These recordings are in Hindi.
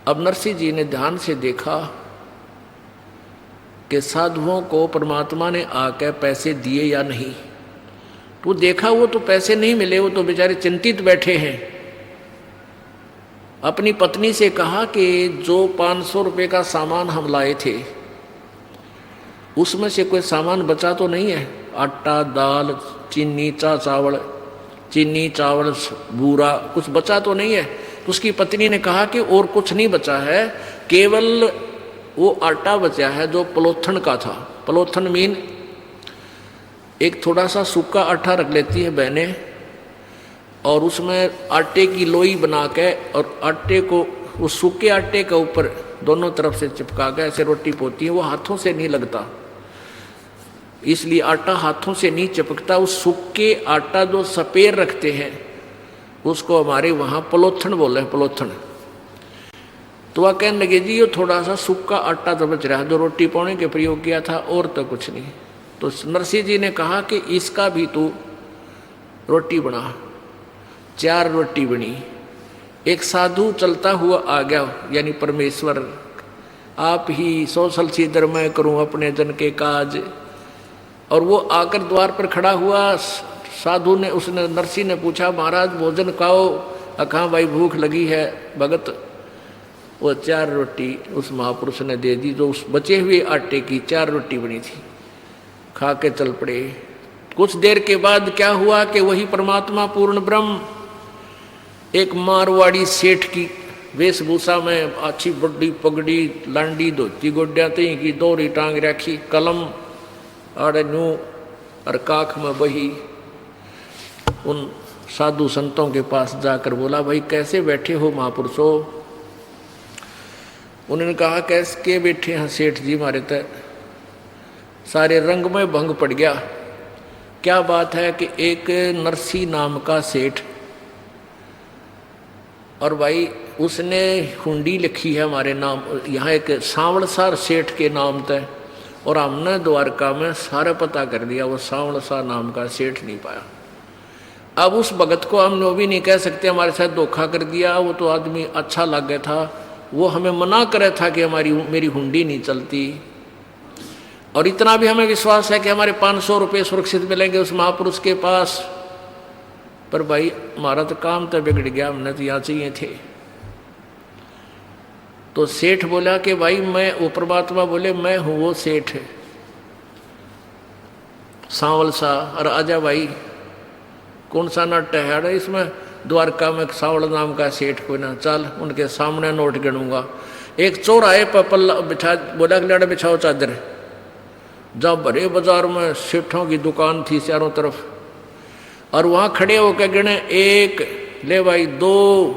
अब नरसिंह जी ने ध्यान से देखा कि साधुओं को परमात्मा ने आकर पैसे दिए या नहीं। तो देखा वो तो पैसे नहीं मिले, वो तो बेचारे चिंतित बैठे हैं। अपनी पत्नी से कहा कि जो 500 रुपये का सामान हम लाए थे उसमें से कोई सामान बचा तो नहीं है? आटा, दाल, चीनी, चीनी, चावल, बूरा कुछ बचा तो नहीं है? तो उसकी पत्नी ने कहा कि और कुछ नहीं बचा है, केवल वो आटा बचा है जो पलोथन का था। पलोथन मीन एक थोड़ा सा सूखा आटा रख लेती है बहनें, और उसमें आटे की लोई बना के और आटे को उस सूखे आटे के ऊपर दोनों तरफ से चिपका के ऐसे रोटी पोती है। वो हाथों से नहीं लगता, इसलिए आटा हाथों से नहीं चिपकता। उस सूखे आटा जो सपेर रखते हैं उसको हमारे वहाँ पलोथन बोले हैं, पलोथन। तो वह कहने लगे जी ये थोड़ा सा सूखा आटा तो बच रहा है जो रोटी पाने के प्रयोग किया था, और तो कुछ नहीं। तो नरसिंह जी ने कहा कि इसका भी तू रोटी बना। 4 रोटी बनी। एक साधु चलता हुआ आ गया, यानी परमेश्वर, आप ही सोशल सीधर मैं करूं अपने जन के काज। और वो आकर द्वार पर खड़ा हुआ। साधु ने, उसने, नरसिंह ने पूछा महाराज भोजन खाओ। अखा भाई भूख लगी है भगत। वो 4 रोटी उस महापुरुष ने दे दी, जो उस बचे हुए आटे की 4 रोटी बनी थी। खा के चल पड़े। कुछ देर के बाद क्या हुआ कि वही परमात्मा पूर्ण ब्रह्म एक मारवाड़ी सेठ की वेशभूषा में, अच्छी बड़ी पगड़ी, लांडी, धोती, गोड्या तई की, दोहरी टांग रखी, कलम आड़े नू और काख में बही, उन साधु संतों के पास जाकर बोला भाई कैसे बैठे हो महापुरुषों? उन्होंने कहा कैसे के बैठे हैं सेठ जी, मारे तो सारे रंग में भंग पड़ गया। क्या बात है कि एक नरसिंह नाम का सेठ, और भाई उसने हुंडी लिखी है हमारे नाम, यहाँ एक सांवलसार सेठ के नाम तय, और हमने द्वारका में सारा पता कर दिया, वो सांवलसार नाम का सेठ नहीं पाया। अब उस भगत को हम वो भी नहीं कह सकते हमारे साथ धोखा कर दिया, वो तो आदमी अच्छा लग गया था, वो हमें मना करे था कि मेरी हुंडी नहीं चलती। और इतना भी हमें विश्वास है कि हमारे 500 रुपये सुरक्षित मिलेंगे उस महापुरुष के पास। पर भाई हमारा तो काम तो बिगड़ गया, हमने तो यहाँ चाहिए थे। तो सेठ बोला कि भाई मैं, वो परमात्मा बोले मैं हूँ वो सेठ सांवल सा, और आजा भाई कौन सा नाट्य है इसमें? द्वारका में सांवल नाम का सेठ कोई ना, चल उनके सामने नोट गिनूंगा। एक चौराहे पर पल्ला बिछा, बोला कि लड़ा बिछाओ चादर। जब भरे बाजार में सेठों की दुकान थी चारों तरफ, और वहाँ खड़े होकर गिने, 1 ले भाई, 2,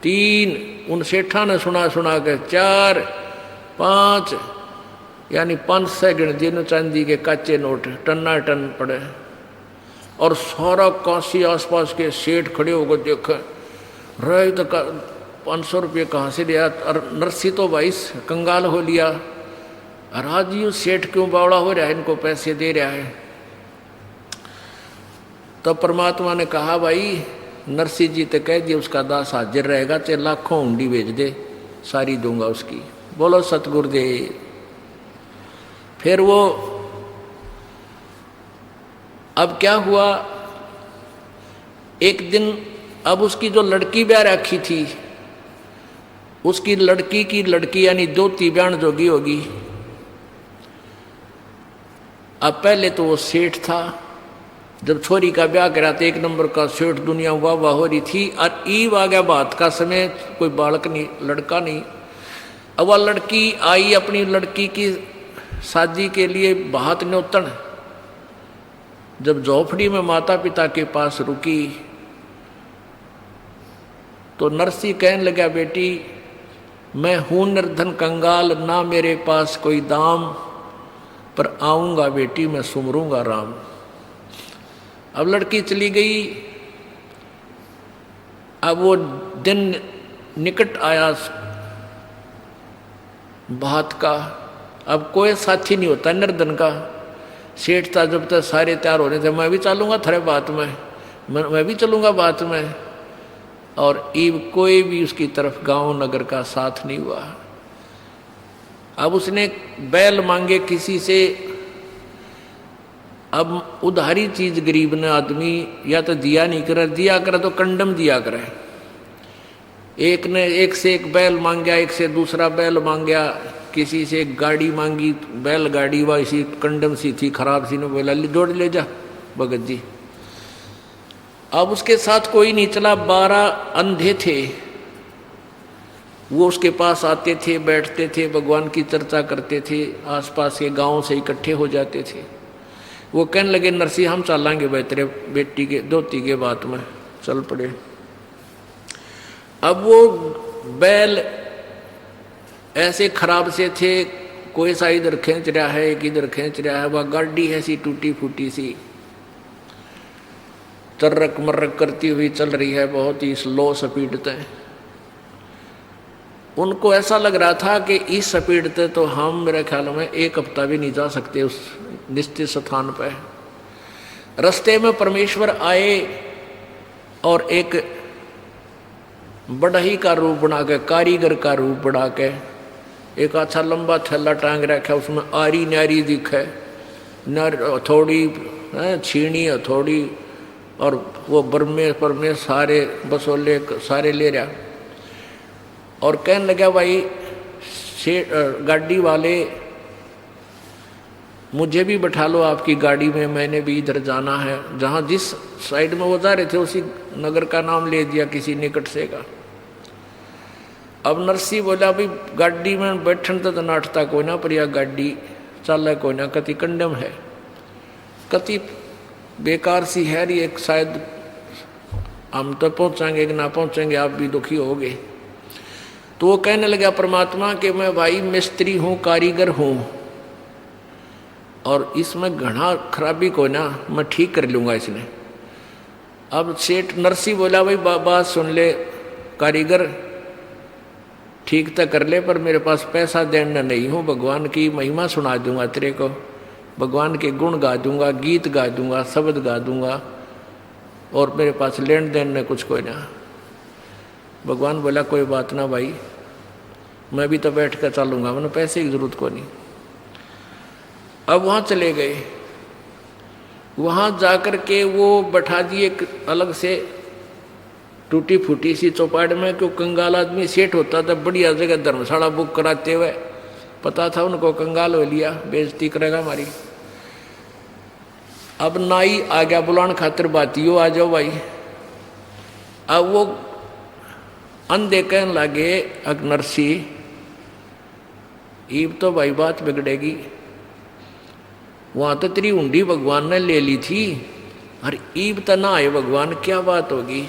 3, उन सेठा ने सुना के 4, 5, यानी 500 गिन जिन चांदी के कच्चे नोट टन्ना टन पड़े। और सारा काशी आसपास के सेठ खड़े होकर देखे, रहे तो 500 रुपये कहाँ से लिया? और नरसिंह तो भाई कंगाल हो लिया, राज यू सेठ क्यों बावड़ा हो रहा है, इनको पैसे दे रहा है। तब परमात्मा ने कहा भाई नरसिंह जी तो कह दिए उसका दास हाजिर रहेगा, चाहे लाखों हुंडी भेज दे सारी दूंगा उसकी। बोलो सतगुरुदेव। फिर वो, अब क्या हुआ, एक दिन अब उसकी जो लड़की ब्याह रखी थी, उसकी लड़की की लड़की यानी दोती ब्यान जोगी होगी। अब पहले तो वो सेठ था, जब छोरी का ब्याह करा तो 1 नंबर का सेठ, दुनिया वाह वाह हो रही थी। और ईव आ गया बात का समय, कोई बालक नहीं, लड़का नहीं। अब वह लड़की आई अपनी लड़की की शादी के लिए बात न्योतन। जब झोपड़ी में माता पिता के पास रुकी तो नरसिंह कहने लगा बेटी मैं हूं निर्धन कंगाल, ना मेरे पास कोई दाम, पर आऊंगा बेटी मैं सुमरूंगा राम। अब लड़की चली गई। अब वो दिन निकट आया बात का। अब कोई साथी नहीं होता निर्धन का। सेठ था, जब तक सारे तैयार हो रहे थे, मैं भी चलूंगा थारे बात में, मैं भी चलूंगा बात में। और ईब कोई भी उसकी तरफ गांव नगर का साथ नहीं हुआ। अब उसने बैल मांगे किसी से। अब उधारी चीज गरीब ने आदमी या तो दिया नहीं करे, दिया करे तो कंडम दिया करे। एक ने एक से एक बैल मांगा, एक से दूसरा बैल मांगा, किसी से एक गाड़ी मांगी, बैल गाड़ी वह इसी कंडम सी थी, खराब सी ने बोला जोड़ ले जा भगत जी। अब उसके साथ कोई नहीं चला, 12 अंधे थे। वो उसके पास आते थे, बैठते थे, भगवान की चर्चा करते थे, आसपास के गांव से इकट्ठे हो जाते थे। वो कहने लगे नरसिंह हम चलांगे भाई तेरे बेटी के धोती के बात में, चल पड़े। अब वो बैल ऐसे खराब से थे, कोई सा इधर खींच रहा है, एक इधर खींच रहा है। वह गाड़ी ऐसी टूटी फूटी सी तर्रक मर्रक करती हुई चल रही है, बहुत ही स्लो स्पीड तय। उनको ऐसा लग रहा था कि इस स्पीड से तो हम मेरे ख्याल में 1 हफ्ता भी नहीं जा सकते उस निश्चित स्थान पर। रास्ते में परमेश्वर आए और एक बढ़ई का रूप बना के, कारीगर का रूप बना के, एक अच्छा लंबा थैला टांग रखा, उसमें आरी नारी दिखे, नर हथौड़ी छीनी हथौड़ी और वो बरमे परमे सारे बसोले सारे ले रहा। और कहने लगा भाई गाड़ी वाले मुझे भी बैठा लो आपकी गाड़ी में, मैंने भी इधर जाना है। जहाँ जिस साइड में वो जा रहे थे उसी नगर का नाम ले दिया किसी निकट से का। अब नरसिंह बोला भाई गाड़ी में बैठन तो नाटता कोई ना, पर यह गाड़ी चल कोई ना, कति कंडम है, कति बेकार सी है ये, शायद हम तो पहुँचाएंगे कि ना पहुँचेंगे, आप भी दुखी होगे। तो वो कहने लगा परमात्मा कि मैं भाई मिस्त्री हूँ, कारीगर हूँ, और इसमें घना खराबी को ना मैं ठीक कर लूँगा इसने। अब सेठ नरसिंह बोला भाई बात सुन ले कारीगर, ठीक तो कर ले, पर मेरे पास पैसा देना नहीं हूँ, भगवान की महिमा सुना दूंगा तेरे को, भगवान के गुण गा दूंगा, गीत गा दूंगा, शब्द गा दूंगा, और मेरे पास लेन देन ने कुछ कोई ना। भगवान बोला कोई बात ना भाई, मैं भी तो बैठ कर चलूँगा, मैंने पैसे की जरूरत को नहीं। अब वहाँ चले गए, वहाँ जाकर के वो बैठा दिए एक अलग से टूटी फूटी सी चौपाड़ में, क्यों कंगाल आदमी सेठ होता था, बढ़िया जगह धर्मशाला बुक कराते हुए, पता था उनको कंगाल हो लिया, बेइज्जती करेगा हमारी। अब नाई आ गया बुलाने खातिर, बातियों आ जाओ भाई। अब वो अंधे कहने लगे नरसिंह ईब तो भाई बात बिगड़ेगी, वहां तो तेरी हुंडी भगवान ने ले ली थी, और ईब तो ना आए भगवान, क्या बात होगी।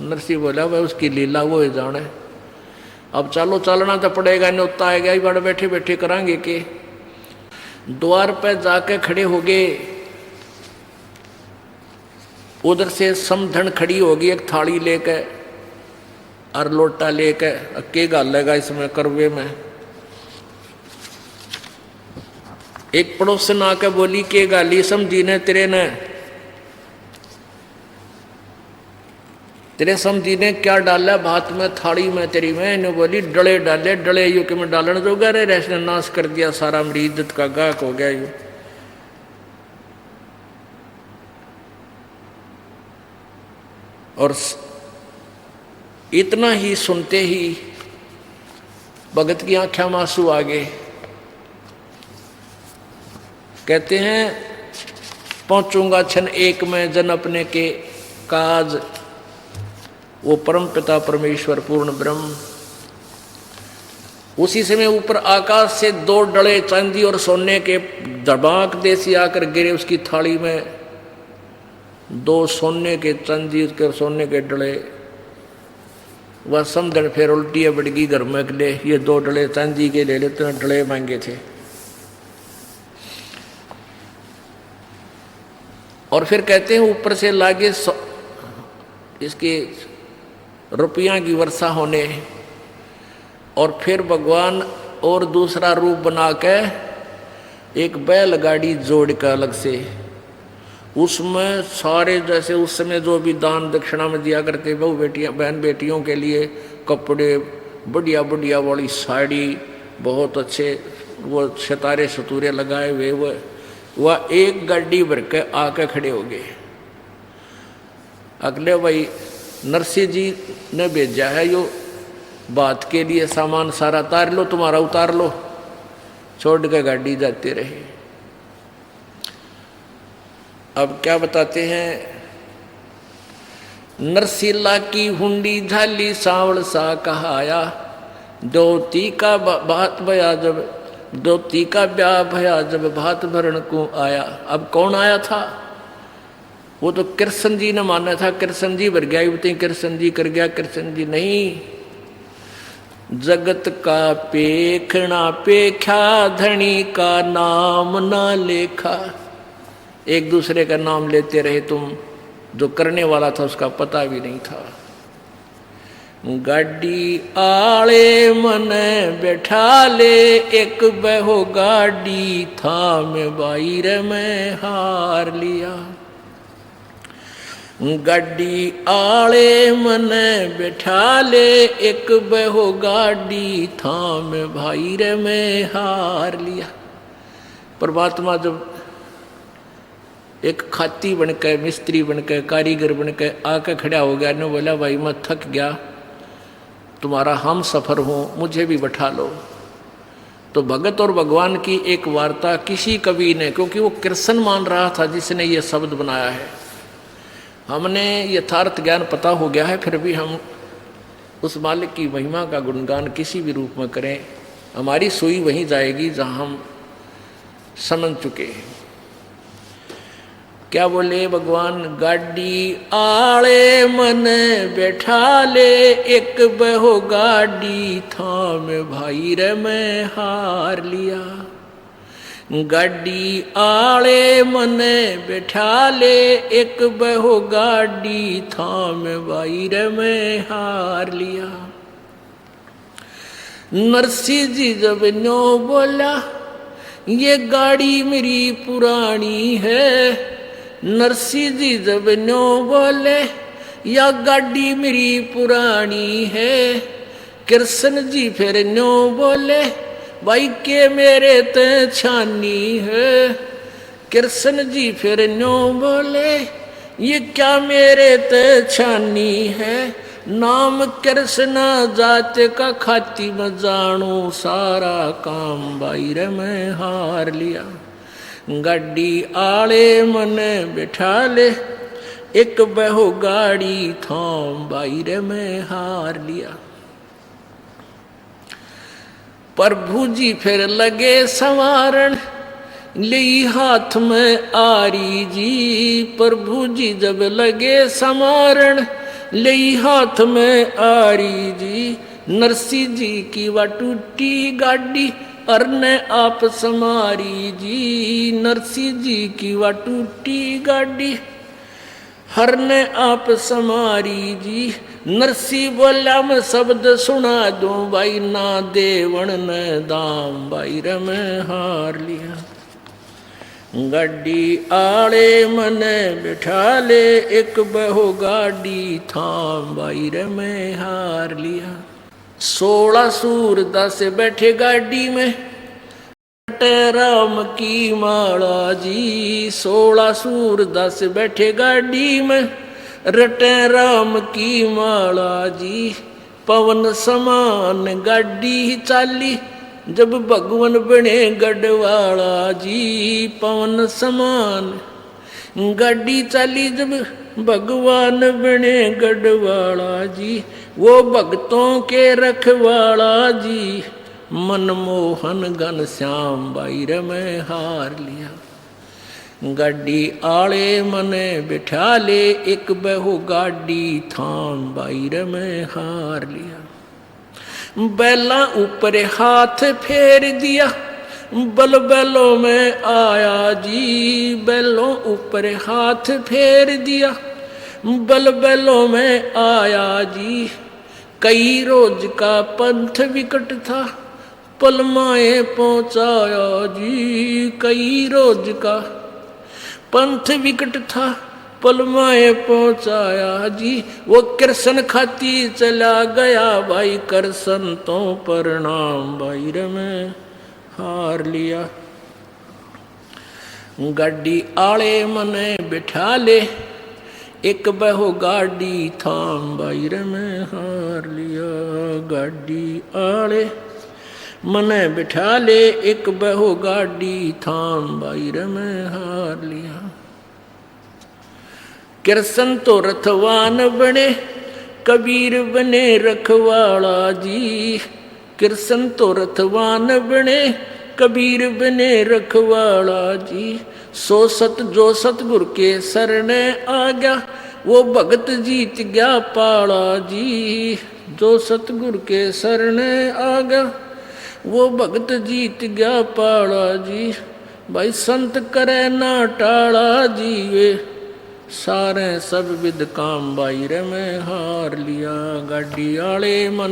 नरसिंह बोला भाई उसकी लीला वो जाने, अब चलो चलना तो पड़ेगा, न्योता आएगा ही, बड़े बैठे बैठे करांगे के। द्वार पे जाके खड़े हो गए, उधर से समधन खड़ी होगी एक थाली लेके और लोटा लेके, के गालेगा इसमें करवे में। एक पड़ोसन आके बोली के गाली समझी ने तेरे समझी ने क्या डाला भात में थाली में तेरी में। इन्हें बोली डले डाले, डले यू कि मैं डालने जो गए रेशने नाश कर दिया सारा, मेरी इज्जत का गाहक हो गया यू। और इतना ही सुनते ही भगत की आंखें में आंसू आ गए। कहते हैं पहुंचूंगा क्षण एक में जन अपने के काज, वो परम पिता परमेश्वर पूर्ण ब्रह्म। उसी समय ऊपर आकाश से 2 डले चांदी और सोने के धड़ाक देसी आकर गिरे उसकी थाली में। 2 सोने के चांदी के सोने के डले, वह समझन फिर उल्टी बढ़गी घर में ले, ये 2 डले चांदी के ले लेते हैं, डले मांगे थे। और फिर कहते हैं ऊपर से लागे इसके रुपया की वर्षा होने, और फिर भगवान और दूसरा रूप बना के एक बैलगाड़ी जोड़ कर अलग से उसमें सारे जैसे उस समय जो भी दान दक्षिणा में दिया करते बहू बेटियां बहन बेटियों के लिए कपड़े, बढ़िया बढ़िया वाली साड़ी, बहुत अच्छे वो सितारे सतूरे लगाए हुए, वह एक गाड़ी भर के आके खड़े हो गए। अगले भाई नरसिंह जी ने भेजा है यो बात के लिए, सामान सारा उतार लो, तुम्हारा उतार लो, छोड़ के गाड़ी जाते रहे। अब क्या बताते हैं, नरसिला की हुंडी झाली सावल सा कहाया, दोती का बात भया जब, दोती का ब्याह भया जब भात भरण को आया। अब कौन आया था? वो तो कृष्ण जी ने माना था, कृष्ण जी भर गया, युवती कृष्ण जी कर गया, कृष्ण जी नहीं। जगत का पेखना पेख्या, धनी का नाम ना लेखा। एक दूसरे का नाम लेते रहे तुम, जो करने वाला था उसका पता भी नहीं था। गाड़ी आले मन बैठा ले, एक बहो गाड़ी था मैं बाहर में हार लिया। गाड़ी आले मन बैठा ले, एक बहो गाड़ी था मैं बाहर में हार लिया। परमात्मा जब एक खाती बनकर, मिस्त्री बनकर, कारीगर बनकर आकर खड़ा हो गया, ने बोला भाई मैं थक गया, तुम्हारा हम सफर हूँ, मुझे भी बैठा लो। तो भगत और भगवान की एक वार्ता किसी कवि ने, क्योंकि वो कृष्ण मान रहा था जिसने ये शब्द बनाया है, हमने यथार्थ ज्ञान पता हो गया है, फिर भी हम उस मालिक की महिमा का गुणगान किसी भी रूप में करें, हमारी सुई वहीं जाएगी जहाँ हम समझ चुके हैं। क्या बोले भगवान, गाड़ी आले मन बैठा ले, एक बहो गाड़ी था मैं भाई रे मैं हार लिया। गाड़ी आले मन बैठा ले, एक बहो गाड़ी था मैं भाई रे मैं हार लिया। नरसिंह जी जब नो बोला, ये गाड़ी मेरी पुरानी है। नरसिंह जी जब नो बोले, या गाड़ी मेरी पुरानी है। कृष्ण जी फिर नो बोले, भाई के मेरे ते छानी है। कृष्ण जी फिर नो बोले, ये क्या मेरे ते छानी है। नाम कृष्ण जात का खाती में जानू, सारा काम बाहर में हार लिया। गाड़ी आले मन बैठा ले, एक बहो गाड़ी थाम बाहर में हार लिया। प्रभु जी फिर लगे संवारण, ली हाथ में आरी जी। प्रभु जी जब लगे संवारण, ली हाथ में आरी जी। नरसिंह जी की वा टूटी गाड़ी, अरने आप समारी जी। नरसिंह जी की वा टूटी गाड़ी, हरने आप समारी जी। नरसिंह बोला मैं शब्द सुना दूं, भाई ना देवण न दाम, भाई रे मैं हार लिया। गाड़ी आले मन बिठा ले, एक बहो गाड़ी थाम, भाई रे मैं हार लिया। 16 सूरदास बैठे गाड़ी में, रटे राम की माला जी। 16 सूरदास बैठे गाड़ी में, रटे राम की माला जी। पवन समान गाड़ी चाली, जब भगवान बने गढ़वाला जी। पवन समान गाड़ी चाली, जब भगवान बने गढ़वाला जी। वो भक्तों के रखवाला जी, मनमोहन घन श्याम, भाई रे मैं हार लिया। गाड़ी आले मने बिठा ले, एक बहो गाड़ी थाम, भाई रे मैं हार लिया। बैला ऊपर हाथ फेर दिया, बल बैलों में आया जी। बैलों ऊपर हाथ फेर दिया, बल बैलों में आया जी। कई रोज का पंथ विकट था, पलमाए पहुंचाया जी। कई रोज का पंथ विकट था पलमाए पहुंचाया जी। वो कृष्ण खाती चला गया भाई, कृष्ण तो प्रणाम भाई रे मैं हार लिया। गाड़ी आले मने बिठा ले, एक बहो गाड़ी थाम भाई रे मैं हार लिया। गाड़ी आले मने बिठा ले, एक बहो गाड़ी थाम भाई रे मैं हार लिया। कृष्ण तो रथवान बने, कबीर बने रखवाला जी। कृष्ण तो रथवान बने, कबीर बने रखवाला जी। सो सत जो सतगुरु के शरणे आ गया, वो भगत जीत गया पाला जी। जो सतगुरु के शरणे आ गया, वो भगत जीत गया पाला जी। भाई संत करे ना टाला जी, वे सारे सब विद काम भाई रे मैं हार लिया। गाड़ी आले मन